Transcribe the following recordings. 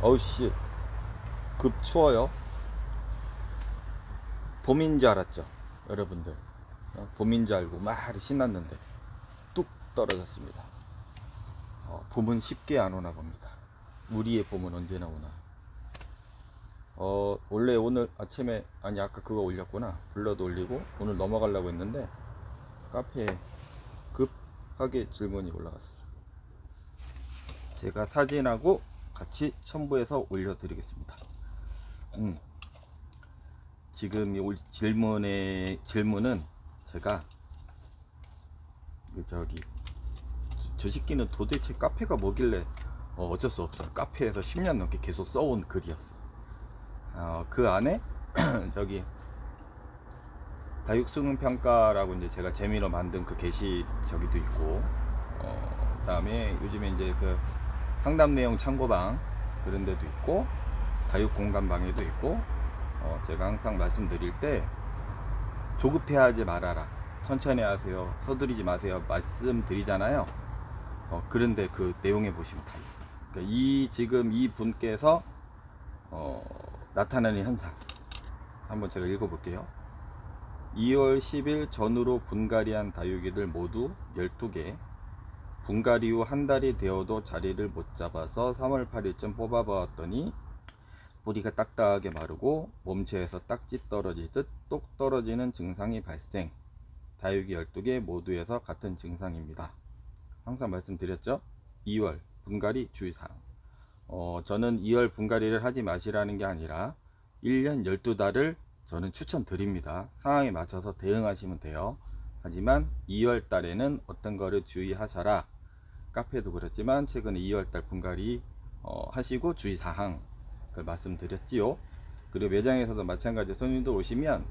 어우씨, 급 추워요. 봄인 줄 알았죠, 여러분들. 봄인 줄 알고 막 신났는데 뚝 떨어졌습니다. 봄은 쉽게 안 오나 봅니다. 우리의 봄은 언제나 오나. 원래 오늘 아침에, 아니 아까 그거 올렸구나. 블러드 올리고 오늘 넘어가려고 했는데 카페에 급하게 질문이 올라갔어. 제가 사진하고 같이 첨부해서 올려드리겠습니다. 지금 이 질문은 제가 저기 저 새끼는 도대체 카페가 뭐길래 어쩔 수 없어. 카페에서 10년 넘게 계속 써온 글이었어. 그 안에 저기 다육수능 평가라고 이제 제가 재미로 만든 그 게시 저기도 있고, 그다음에 요즘에 이제 그 상담 내용 참고방 그런 데도 있고, 다육 공간방에도 있고, 제가 항상 말씀드릴 때 조급해하지 말아라, 천천히 하세요, 서두르지 마세요 말씀드리잖아요. 그런데 그 내용에 보시면 다 있어요. 그러니까 지금 이 분께서 나타나는 현상 한번 제가 읽어볼게요. 2월 10일 전후로 분갈이한 다육이들 모두 12개. 분갈이 후 한 달이 되어도 자리를 못 잡아서 3월 8일쯤 뽑아보았더니 뿌리가 딱딱하게 마르고 몸체에서 딱지 떨어지듯 똑 떨어지는 증상이 발생. 다육이 12개 모두에서 같은 증상입니다. 항상 말씀드렸죠? 2월 분갈이 주의사항. 저는 2월 분갈이를 하지 마시라는 게 아니라 1년 12달을 저는 추천드립니다. 상황에 맞춰서 대응하시면 돼요. 하지만 2월 달에는 어떤 거를 주의하셔라. 카페도 그렇지만 최근에 2월 달 분갈이 하시고 주의사항 그걸 말씀드렸지요. 그리고 매장에서도 마찬가지로 손님들 오시면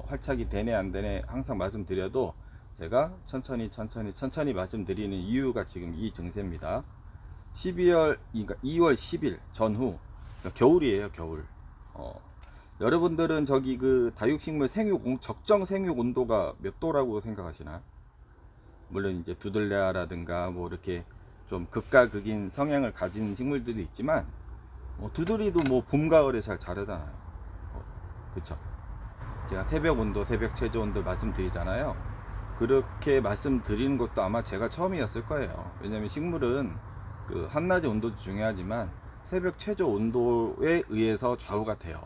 활착이 되네 안 되네 항상 말씀드려도 제가 천천히 말씀드리는 이유가 지금 이 증세입니다. 12월, 그러니까 2월 10일 전후, 그러니까 겨울이에요, 겨울. 여러분들은 저기 그 다육식물 적정 생육 온도가 몇 도라고 생각하시나? 물론 이제 두들레아라든가 뭐 이렇게 좀 극과 극인 성향을 가진 식물들도 있지만, 두드리도 뭐 봄, 가을에 잘 자라잖아요. 그쵸? 제가 새벽 온도, 새벽 최저 온도 말씀드리잖아요. 그렇게 말씀드리는 것도 아마 제가 처음이었을 거예요. 왜냐면 식물은 그 한낮의 온도도 중요하지만 새벽 최저 온도에 의해서 좌우가 돼요.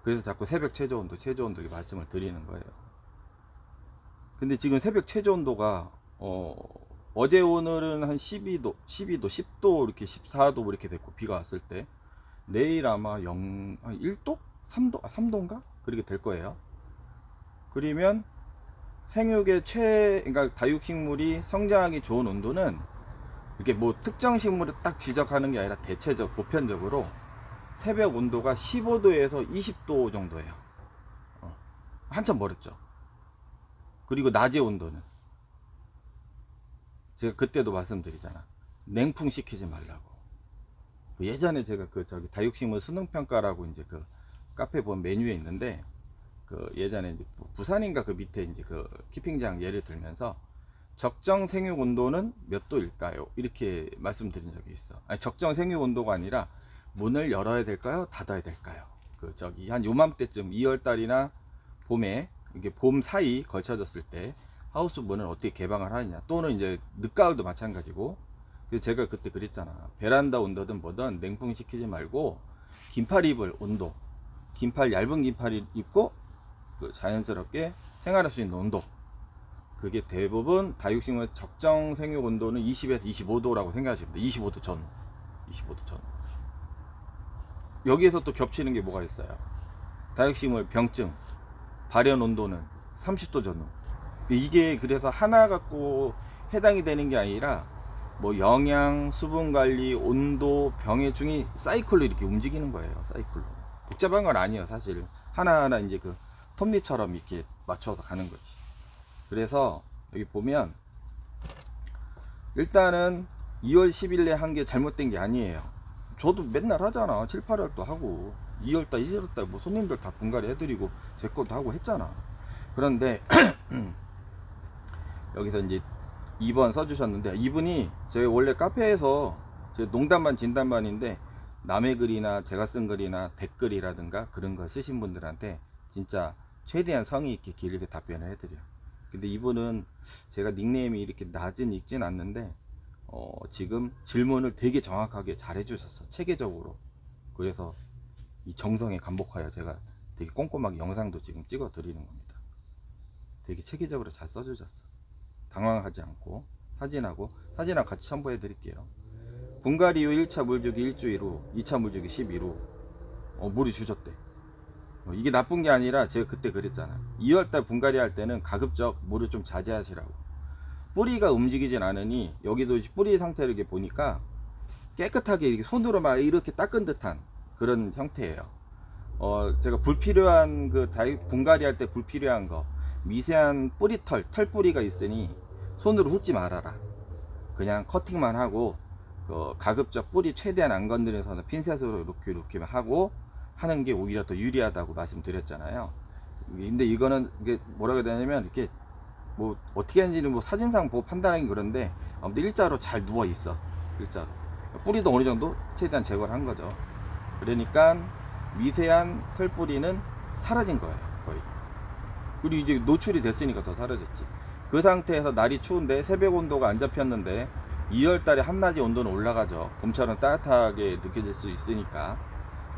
그래서 자꾸 새벽 최저 온도 이렇게 말씀을 드리는 거예요. 근데 지금 새벽 최저 온도가 어제 오늘은 한 12도, 10도 이렇게 14도 이렇게 됐고 비가 왔을 때 내일 아마 한 1도? 3도인가? 그렇게 될 거예요. 그러면 생육의 그러니까 다육식물이 성장하기 좋은 온도는 이렇게 뭐 특정 식물을 딱 지적하는 게 아니라 대체적 보편적으로 새벽 온도가 15도에서 20도 정도예요. 한참 멀었죠. 그리고 낮의 온도는 제가 그때도 말씀드리잖아. 냉풍 시키지 말라고. 예전에 제가 그 저기 다육식물 수능평가라고 이제 그 카페 본 메뉴에 있는데, 그 예전에 이제 부산인가 그 밑에 이제 그 키핑장 예를 들면서 적정 생육 온도는 몇 도일까요? 이렇게 말씀드린 적이 있어. 아니, 적정 생육 온도가 아니라 문을 열어야 될까요? 닫아야 될까요? 그 저기 한 요맘때쯤 2월 달이나 봄에 이게 봄 사이 걸쳐졌을 때 하우스 문을 어떻게 개방을 하느냐, 또는 이제 늦가을도 마찬가지고. 그래서 제가 그때 그랬잖아. 베란다 온도든 뭐든 냉풍 시키지 말고 긴팔 입을 온도, 얇은 긴팔 입고 그 자연스럽게 생활할 수 있는 온도, 그게 대부분 다육식물 적정 생육 온도는 20에서 25도라고 생각하시면 돼요. 25도 전후. 여기에서 또 겹치는 게 뭐가 있어요? 다육식물 병증 발현 온도는 30도 전후. 이게 그래서 하나 갖고 해당이 되는 게 아니라 뭐 영양, 수분 관리, 온도, 병의 중이 사이클로 이렇게 움직이는 거예요. 사이클로. 복잡한 건 아니에요, 사실. 하나하나 이제 그 톱니처럼 이렇게 맞춰서 가는 거지. 그래서 여기 보면 일단은 2월 10일에 한 게 잘못된 게 아니에요. 저도 맨날 하잖아. 7, 8월도 하고 2월달, 1월달 뭐 손님들 다 분갈이 해드리고 제 것도 하고 했잖아. 그런데 여기서 이제 2번 써주셨는데, 이분이 제 원래 카페에서 제 농담반 진담반인데 남의 글이나 제가 쓴 글이나 댓글이라든가 그런 거 쓰신 분들한테 진짜 최대한 성의 있게 길게 답변을 해드려요. 근데 이분은 제가 닉네임이 이렇게 낮은 읽진 않는데 지금 질문을 되게 정확하게 잘 해주셨어, 체계적으로. 그래서 이 정성에 감복하여 제가 되게 꼼꼼하게 영상도 지금 찍어 드리는 겁니다. 되게 체계적으로 잘 써주셨어. 당황하지 않고 사진하고 같이 첨부해 드릴게요. 분갈이 후 1차 물주기 일주일 후, 2차 물주기 10일 후 물이 주셨대. 이게 나쁜 게 아니라 제가 그때 그랬잖아. 2월달 분갈이 할 때는 가급적 물을 좀 자제하시라고. 뿌리가 움직이진 않으니 여기도 뿌리 상태를 이렇게 보니까 깨끗하게 이렇게 손으로 막 이렇게 닦은 듯한 그런 형태예요. 제가 불필요한 분갈이 할 때 불필요한 거, 미세한 뿌리털, 털뿌리가 있으니 손으로 훑지 말아라. 그냥 커팅만 하고 가급적 뿌리 최대한 안 건드려서 핀셋으로 이렇게 하고 하는 게 오히려 더 유리하다고 말씀드렸잖아요. 근데 이거는 이게 뭐라고 해야 되냐면 이렇게 뭐 어떻게 하는지는 뭐 사진상 보고 판단하기 그런데 아무튼 일자로 잘 누워 있어. 일자로 뿌리도 어느 정도 최대한 제거를 한 거죠. 그러니까 미세한 털뿌리는 사라진 거예요, 거의. 그리고 이제 노출이 됐으니까 더 사라졌지. 그 상태에서 날이 추운데 새벽 온도가 안 잡혔는데 2월달에 한낮의 온도는 올라가죠. 봄처럼 따뜻하게 느껴질 수 있으니까.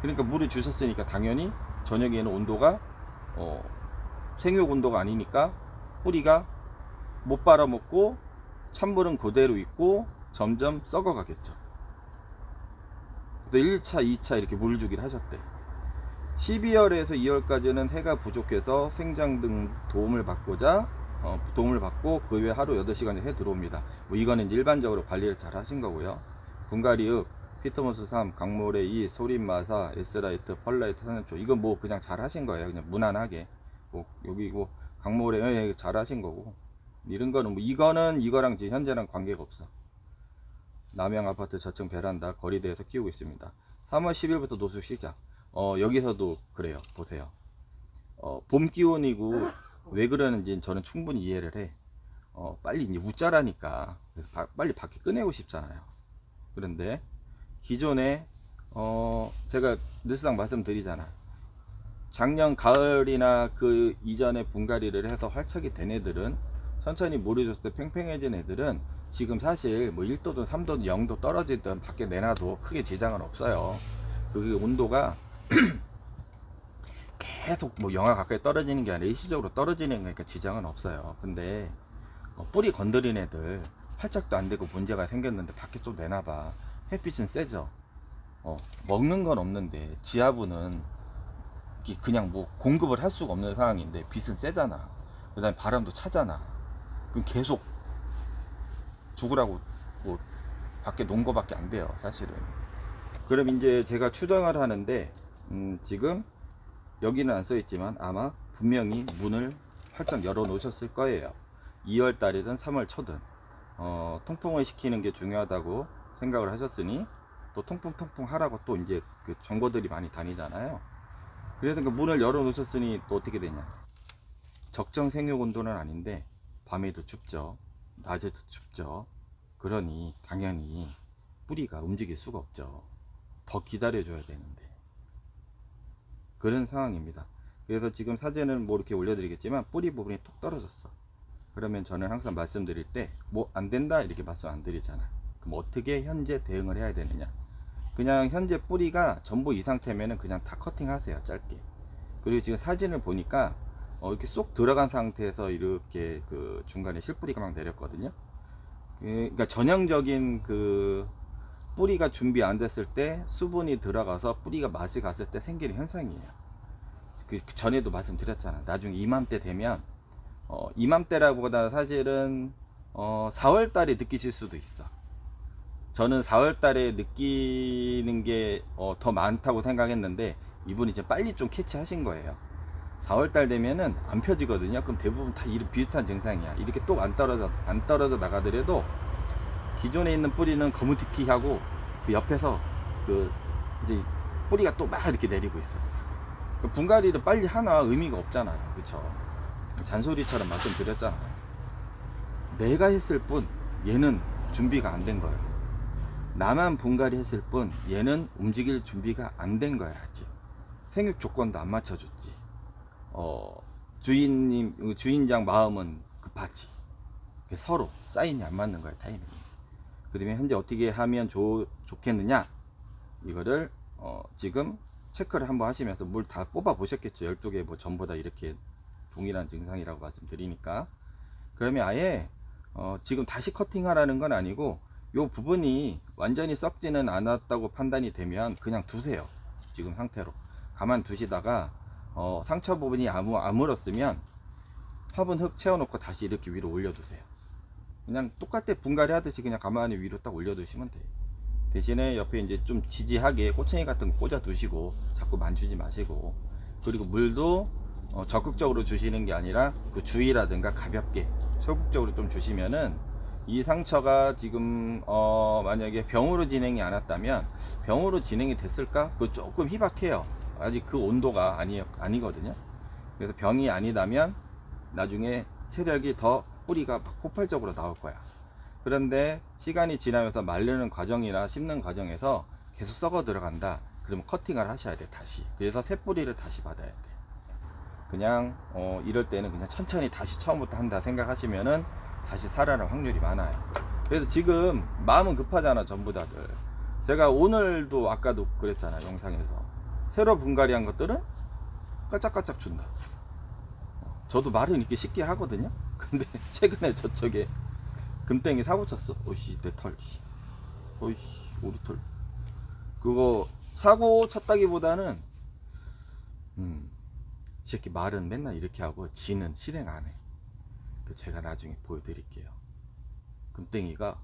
그러니까 물을 주셨으니까 당연히 저녁에는 온도가 생육 온도가 아니니까 뿌리가 못 빨아먹고 찬물은 그대로 있고 점점 썩어가겠죠. 또 1차, 2차 이렇게 물 주기를 하셨대. 12월에서 2월까지는 해가 부족해서 생장 등 도움을 받고 그 외 하루 8시간에 해 들어옵니다. 뭐 이거는 일반적으로 관리를 잘 하신 거고요. 분갈이읍, 피트모스 3, 강모래 2, 소림마사, 에스라이트, 펄라이트, 산연초, 이건 뭐 그냥 잘 하신 거예요. 그냥 무난하게. 뭐 여기 강모래 잘 하신 거고, 이런 거는 뭐 이거는 이거랑 지금 현재랑 관계가 없어. 남양 아파트 저층 베란다 거리대에서 키우고 있습니다. 3월 10일부터 노숙 시작. 여기서도 그래요. 보세요. 봄 기온이고 왜 그러는지 저는 충분히 이해를 해. 빨리 이제 웃자라니까 빨리 밖에 꺼내고 싶잖아요. 그런데 기존에 제가 늘상 말씀드리잖아. 작년 가을이나 그 이전에 분갈이를 해서 활착이 된 애들은 천천히 물을 줬을 때 팽팽해진 애들은 지금 사실 뭐 1도든 3도든 0도 떨어지든 밖에 내놔도 크게 지장은 없어요. 그 온도가 계속 뭐 영하 가까이 떨어지는 게 아니라 일시적으로 떨어지는 거니까 지장은 없어요. 근데 뿌리 건드린 애들 활착도 안 되고 문제가 생겼는데 밖에 좀 내놔봐. 햇빛은 세죠. 먹는 건 없는데 지하부는 그냥 뭐 공급을 할 수가 없는 상황인데 빛은 세잖아. 그 다음에 바람도 차잖아. 그럼 계속 죽으라고 뭐 밖에 놓은 거밖에 안 돼요, 사실은. 그럼 이제 제가 추정을 하는데 지금 여기는 안 써있지만 아마 분명히 문을 활짝 열어 놓으셨을 거예요. 2월 달이든 3월 초든 통풍을 시키는 게 중요하다고 생각을 하셨으니 또 통풍 하라고 또 이제 그 정보들이 많이 다니잖아요. 그래서 그 문을 열어 놓으셨으니 또 어떻게 되냐, 적정 생육 온도는 아닌데 밤에도 춥죠, 낮에도 춥죠. 그러니 당연히 뿌리가 움직일 수가 없죠. 더 기다려 줘야 되는데 그런 상황입니다. 그래서 지금 사진은 뭐 이렇게 올려드리겠지만 뿌리 부분이 톡 떨어졌어. 그러면 저는 항상 말씀드릴 때 뭐 안된다 이렇게 말씀 안 드리잖아. 그럼 어떻게 현재 대응을 해야 되느냐, 그냥 현재 뿌리가 전부 이 상태면은 그냥 다 커팅 하세요, 짧게. 그리고 지금 사진을 보니까 이렇게 쏙 들어간 상태에서 이렇게 그 중간에 실뿌리가 막 내렸거든요. 그러니까 전형적인 그 뿌리가 준비 안 됐을 때 수분이 들어가서 뿌리가 맛이 갔을 때 생기는 현상이에요. 그 전에도 말씀드렸잖아. 나중에 이맘때 되면 이맘때라고보다 사실은 4월 달에 느끼실 수도 있어. 저는 4월 달에 느끼는 게 더 많다고 생각했는데 이분이 이제 빨리 좀 캐치하신 거예요. 4월 달 되면은 안 펴지거든요. 그럼 대부분 다 이런 비슷한 증상이야. 이렇게 똑 안 떨어져 나가더라도 기존에 있는 뿌리는 거무튀튀하고 그 옆에서 그 이제 뿌리가 또 막 이렇게 내리고 있어. 분갈이를 빨리 하나 의미가 없잖아요, 그쵸? 잔소리처럼 말씀드렸잖아요. 내가 했을 뿐 얘는 준비가 안 된 거예요. 나만 분갈이 했을 뿐 얘는 움직일 준비가 안 된 거야. 아직 생육 조건도 안 맞춰줬지. 주인장 마음은 급하지. 서로 사인이 안 맞는 거야, 타이밍이. 그러면 현재 어떻게 하면 좋겠느냐, 이거를 지금 체크를 한번 하시면서 물 다 뽑아 보셨겠죠. 12개 뭐 전부 다 이렇게 동일한 증상이라고 말씀드리니까. 그러면 아예 지금 다시 커팅하라는 건 아니고, 요 부분이 완전히 썩지는 않았다고 판단이 되면 그냥 두세요. 지금 상태로 가만 두시다가 상처 부분이 아물었으면 화분 흙 채워놓고 다시 이렇게 위로 올려두세요. 그냥 똑같이 분갈이 하듯이 그냥 가만히 위로 딱 올려두시면 돼요. 대신에 옆에 이제 좀 지지하게 꼬챙이 같은 거 꽂아 두시고 자꾸 만지지 마시고, 그리고 물도 적극적으로 주시는 게 아니라 그 주위라든가 가볍게 소극적으로 좀 주시면은, 이 상처가 지금 만약에 병으로 진행이 안 왔다면, 병으로 진행이 됐을까? 그 조금 희박해요. 아직 그 온도가 아니거든요. 그래서 병이 아니다면 나중에 체력이 더 뿌리가 막 폭발적으로 나올 거야. 그런데 시간이 지나면서 마르는 과정이나 심는 과정에서 계속 썩어 들어간다. 그러면 커팅을 하셔야 돼, 다시. 그래서 새 뿌리를 다시 받아야 돼. 그냥 이럴 때는 그냥 천천히 다시 처음부터 한다 생각하시면은 다시 살아날 확률이 많아요. 그래서 지금 마음은 급하잖아, 전부 다들. 제가 오늘도 아까도 그랬잖아, 영상에서. 새로 분갈이 한 것들은 까짝까짝 준다. 저도 말은 이렇게 쉽게 하거든요. 근데 최근에 저쪽에 금땡이 사고 쳤어. 오씨, 내 털. 오이씨, 우리 털. 그거 사고 쳤다기보다는 이 새끼 말은 맨날 이렇게 하고 지는 실행 안 해. 제가 나중에 보여드릴게요. 금땡이가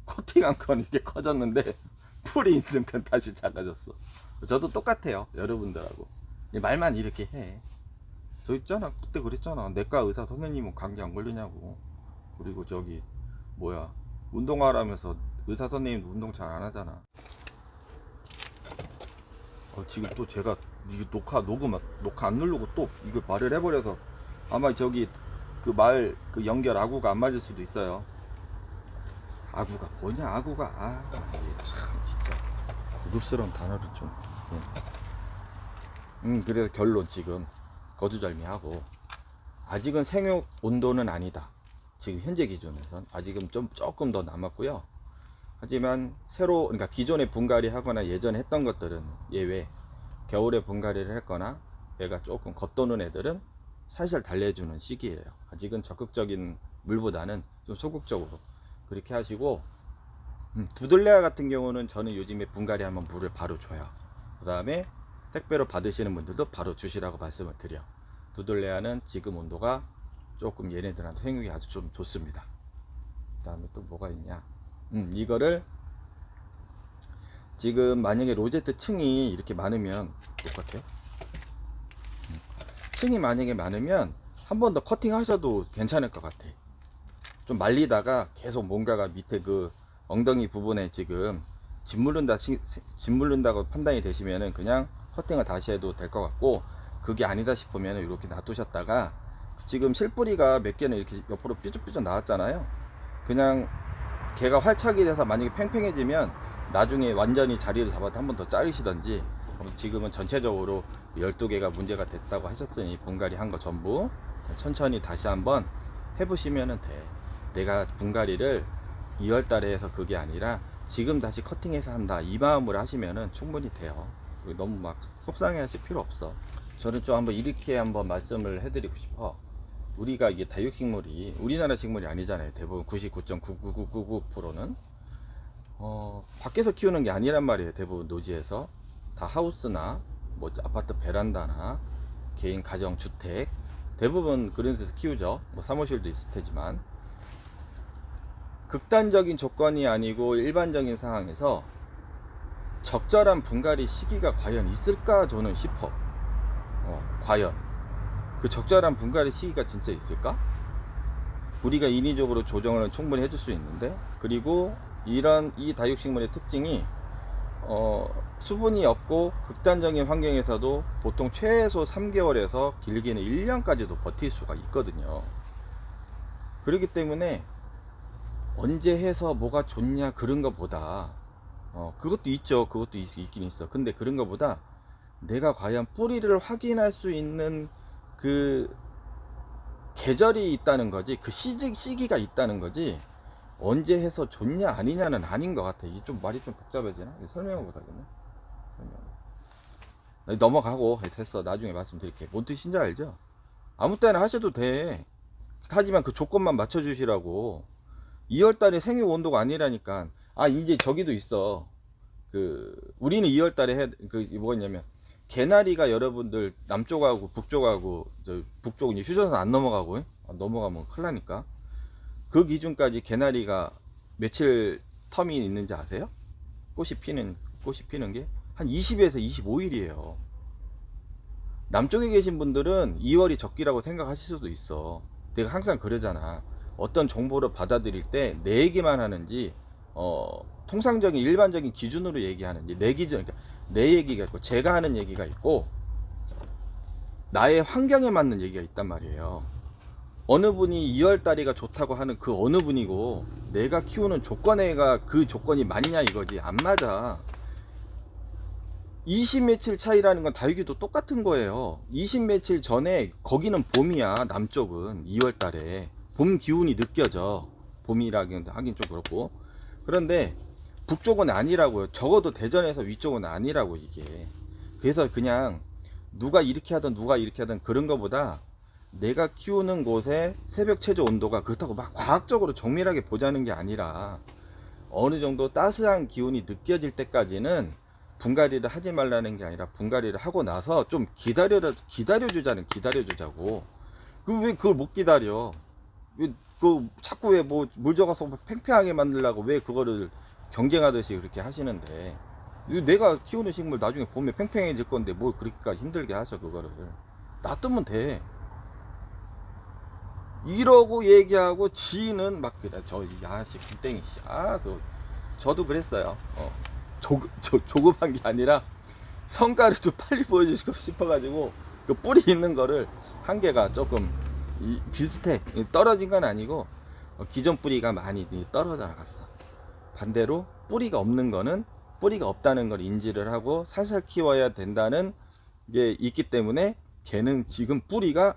코팅한 건 이렇게 커졌는데 풀이 있는 건 다시 작아졌어. 저도 똑같아요, 여러분들하고. 말만 이렇게 해. 저 있잖아, 그때 그랬잖아. 내과 의사 선생님은 감기 안 걸리냐고. 그리고 저기 뭐야, 운동하라면서 의사 선생님도 운동 잘 안 하잖아. 지금 또 제가 이거 녹화 안 누르고 또 이거 말을 해버려서 아마 저기 그 그 연결 아구가 안 맞을 수도 있어요. 아구가 뭐냐, 아구가. 이게 참 진짜 고급스러운 단어를 좀. 그래서 결론, 지금 거두절미하고 아직은 생육 온도는 아니다. 지금 현재 기준에선 아직은 조금 더 남았고요. 하지만 그러니까 기존에 분갈이 하거나 예전에 했던 것들은 예외, 겨울에 분갈이를 했거나 얘가 조금 겉도는 애들은 살살 달래주는 시기예요. 아직은 적극적인 물보다는 좀 소극적으로 그렇게 하시고, 두들레아 같은 경우는 저는 요즘에 분갈이 하면 물을 바로 줘요. 그 다음에 택배로 받으시는 분들도 바로 주시라고 말씀을 드려. 두들레아는 지금 온도가 조금 얘네들한테 생육이 아주 좀 좋습니다. 그 다음에 또 뭐가 있냐, 이거를 지금 만약에 로제트 층이 이렇게 많으면, 똑같아요. 층이 만약에 많으면 한 번 더 커팅 하셔도 괜찮을 것 같아. 좀 말리다가 계속 뭔가가 밑에 그 엉덩이 부분에 지금 짓물른다고 판단이 되시면은 그냥 커팅을 다시 해도 될 것 같고, 그게 아니다 싶으면 이렇게 놔두셨다가, 지금 실뿌리가 몇 개는 이렇게 옆으로 삐죽삐죽 나왔잖아요. 그냥 걔가 활착이 돼서 만약에 팽팽해지면 나중에 완전히 자리를 잡아도 한 번 더 자르시던지, 지금은 전체적으로 12개가 문제가 됐다고 하셨으니 분갈이 한 거 전부 천천히 다시 한번 해보시면 돼. 내가 분갈이를 2월달에 해서 그게 아니라 지금 다시 커팅해서 한다, 이 마음으로 하시면 충분히 돼요. 너무 막 속상해 하실 필요 없어. 저는 좀 한번 이렇게 한번 말씀을 해드리고 싶어. 우리가 이게 다육식물이 우리나라 식물이 아니잖아요. 대부분 99.99999%는 밖에서 키우는 게 아니란 말이에요. 대부분 노지에서 다 하우스나 뭐 아파트 베란다나 개인 가정 주택 대부분 그런 데서 키우죠. 뭐 사무실도 있을 테지만, 극단적인 조건이 아니고 일반적인 상황에서 적절한 분갈이 시기가 과연 있을까 저는 싶어. 과연 그 적절한 분갈이 시기가 진짜 있을까? 우리가 인위적으로 조정을 충분히 해줄 수 있는데, 그리고 이 다육식물의 특징이 수분이 없고 극단적인 환경에서도 보통 최소 3개월에서 길게는 1년까지도 버틸 수가 있거든요. 그렇기 때문에 언제 해서 뭐가 좋냐 그런 것보다 그것도 있죠. 그것도 있긴 있어. 근데 그런 것보다 내가 과연 뿌리를 확인할 수 있는 그 계절이 있다는 거지, 그 시기가 있다는 거지, 언제 해서 좋냐 아니냐는 아닌 것 같아. 이게 좀 말이 좀 복잡해지나? 설명을 못하겠네. 넘어가고 됐어. 나중에 말씀드릴게. 뭔 뜻인지 알죠? 아무 때나 하셔도 돼. 하지만 그 조건만 맞춰주시라고. 2월달에 생육 온도가 아니라니까. 아, 이제 저기도 있어. 우리는 2월달에 뭐냐면 개나리가 여러분들 남쪽하고 북쪽하고, 북쪽은 휴전선 안 넘어가고, 넘어가면 큰일 나니까. 그 기준까지 개나리가 며칠 텀이 있는지 아세요? 꽃이 피는 게 한 20에서 25일이에요. 남쪽에 계신 분들은 2월이 적기라고 생각하실 수도 있어. 내가 항상 그러잖아. 어떤 정보를 받아들일 때 내 얘기만 하는지, 통상적인 일반적인 기준으로 얘기하는지, 내 기준, 그러니까 내 얘기가 있고 제가 하는 얘기가 있고 나의 환경에 맞는 얘기가 있단 말이에요. 어느 분이 2월달이가 좋다고 하는 그 어느 분이고 내가 키우는 조건에가 그 조건이 맞냐 이거지. 안 맞아. 20 며칠 차이라는 건 다육이도 똑같은 거예요. 20 며칠 전에 거기는 봄이야. 남쪽은 2월달에 봄 기운이 느껴져. 봄이라긴 하긴 좀 그렇고. 그런데 북쪽은 아니라고요. 적어도 대전에서 위쪽은 아니라고 이게. 그래서 그냥 누가 이렇게 하든 누가 이렇게 하든 그런 거보다 내가 키우는 곳의 새벽 최저 온도가 그렇다고 막 과학적으로 정밀하게 보자는 게 아니라 어느 정도 따스한 기운이 느껴질 때까지는 분갈이를 하지 말라는 게 아니라 분갈이를 하고 나서 좀 기다려주자고. 왜 그걸 못 기다려? 자꾸 왜 뭐 물 줘가서 팽팽하게 만들려고 왜 그거를 경쟁하듯이 그렇게 하시는데, 내가 키우는 식물 나중에 보면 팽팽해질 건데 뭘 그렇게까지 힘들게 하셔. 그거를 놔두면 돼. 이러고 얘기하고 지는 막 그래. 야씨 김땡이 씨. 저도 그랬어요. 조급한 게 아니라 성과를 좀 빨리 보여주고 싶어가지고 그 뿌리 있는 거를 한 개가 조금 비슷해. 떨어진 건 아니고 기존 뿌리가 많이 떨어져 나갔어. 반대로 뿌리가 없는 거는 뿌리가 없다는 걸 인지를 하고 살살 키워야 된다는 게 있기 때문에 걔는 지금 뿌리가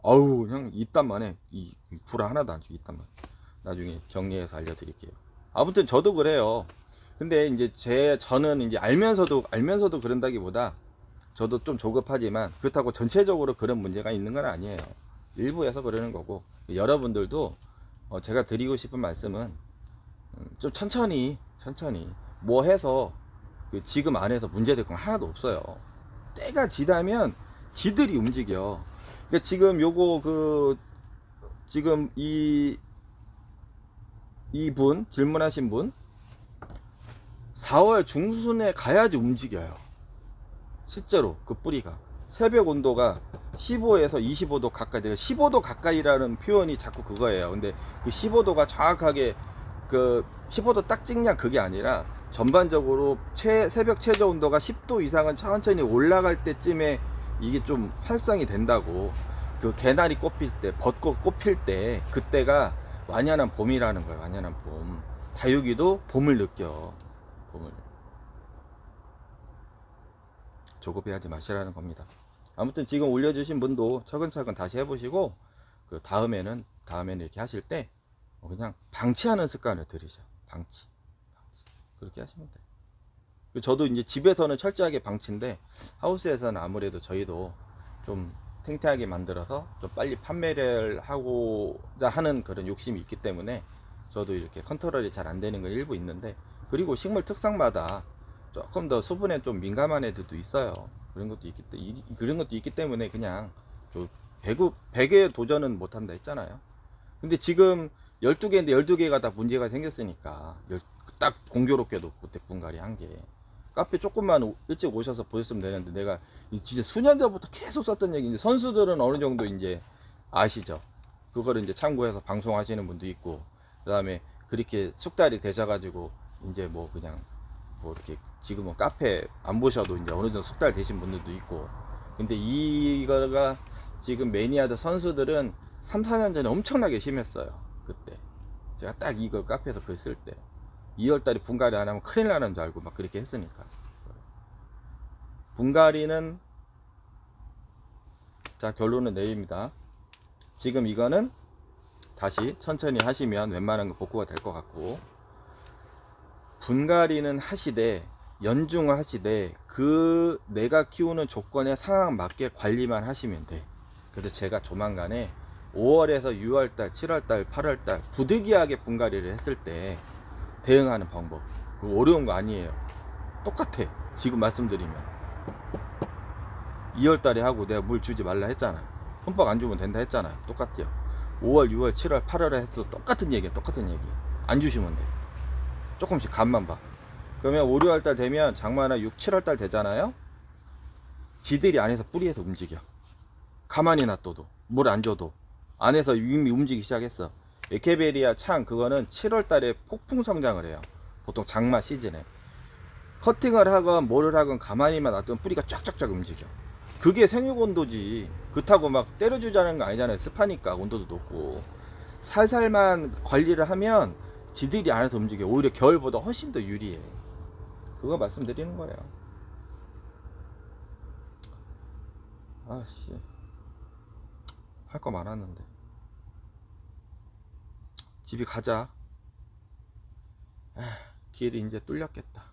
그냥 이딴만 해. 이 구라 하나도 안 주고 이딴만. 나중에 정리해서 알려드릴게요. 아무튼 저도 그래요. 근데 이제 저는 이제 알면서도 그런다기보다 저도 좀 조급하지만 그렇다고 전체적으로 그런 문제가 있는 건 아니에요. 일부에서 그러는 거고, 여러분들도 제가 드리고 싶은 말씀은 좀 천천히 뭐 해서 지금 안에서 문제될 건 하나도 없어요. 때가 지나면 지들이 움직여. 그러니까 지금 요거 지금 이분 질문하신 분 4월 중순에 가야지 움직여요. 실제로 그 뿌리가 새벽 온도가 15에서 25도 가까이, 내가 15도 가까이라는 표현이 자꾸 그거예요. 근데 그 15도가 정확하게 15도 딱 찍냐 그게 아니라 전반적으로 새벽 최저 온도가 10도 이상은 천천히 올라갈 때쯤에 이게 좀 활성이 된다고. 그 개나리 꽃필 때, 벚꽃 꽃필 때, 그때가 완연한 봄이라는 거예요. 완연한 봄. 다육이도 봄을 느껴. 봄을. 조급해하지 마시라는 겁니다. 아무튼 지금 올려주신 분도 차근차근 다시 해보시고, 다음에는 이렇게 하실 때 그냥 방치하는 습관을 들이셔. 방치. 그렇게 하시면 돼요. 저도 이제 집에서는 철저하게 방치인데 하우스에서는 아무래도 저희도 좀 탱탱하게 만들어서 좀 빨리 판매를 하고자 하는 그런 욕심이 있기 때문에 저도 이렇게 컨트롤이 잘 안 되는 건 일부 있는데, 그리고 식물 특성마다 조금 더 수분에 좀 민감한 애들도 있어요. 그런 것도 있기 때문에 그냥 100에 도전은 못한다 했잖아요. 근데 지금 12개인데 12개가 다 문제가 생겼으니까 딱 공교롭게도 그때 분갈이 한 게, 카페 조금만 일찍 오셔서 보셨으면 되는데 내가 진짜 수년 전부터 계속 썼던 얘기인데, 선수들은 어느 정도 이제 아시죠? 그거를 이제 참고해서 방송하시는 분도 있고, 그 다음에 그렇게 숙달이 되셔가지고 이제 뭐 그냥 뭐 이렇게 지금은 카페 안 보셔도 이제 어느 정도 숙달 되신 분들도 있고. 근데 이거가 지금 매니아드 선수들은 3, 4년 전에 엄청나게 심했어요. 그때 제가 딱 이걸 카페에서 글 쓸 때 2월달에 분갈이 안 하면 큰일 나는 줄 알고 막 그렇게 했으니까. 분갈이는, 자, 결론은 내립니다. 지금 이거는 다시 천천히 하시면 웬만한 거 복구가 될 것 같고, 분갈이는 하시되 연중을 하시되 그 내가 키우는 조건에 상황 맞게 관리만 하시면 돼. 그래서 제가 조만간에 5월에서 6월달, 7월달, 8월달 부득이하게 분갈이를 했을 때 대응하는 방법, 그거 어려운 거 아니에요. 똑같아. 지금 말씀드리면 2월달에 하고 내가 물 주지 말라 했잖아. 흠뻑 안 주면 된다 했잖아. 똑같아요. 5월, 6월, 7월, 8월에 해도 똑같은 얘기야. 똑같은 얘기. 안 주시면 돼. 조금씩 간만 봐. 그러면 5, 6월달 되면 장마나 6, 7월달 되잖아요. 지들이 안에서 뿌리에서 움직여. 가만히 놔둬도, 물 안 줘도 안에서 이미 움직이기 시작했어. 에케베리아 창, 그거는 7월달에 폭풍 성장을 해요. 보통 장마 시즌에 커팅을 하건 뭐를 하건 가만히만 놔두면 뿌리가 쫙쫙쫙 움직여. 그게 생육 온도지. 그렇다고 막 때려주자는 거 아니잖아요. 습하니까 온도도 높고. 살살만 관리를 하면 지들이 안에서 움직여. 오히려 겨울보다 훨씬 더 유리해. 그거 말씀드리는 거예요. 아씨, 할 거 많았는데. 집에 가자. 길이 이제 뚫렸겠다.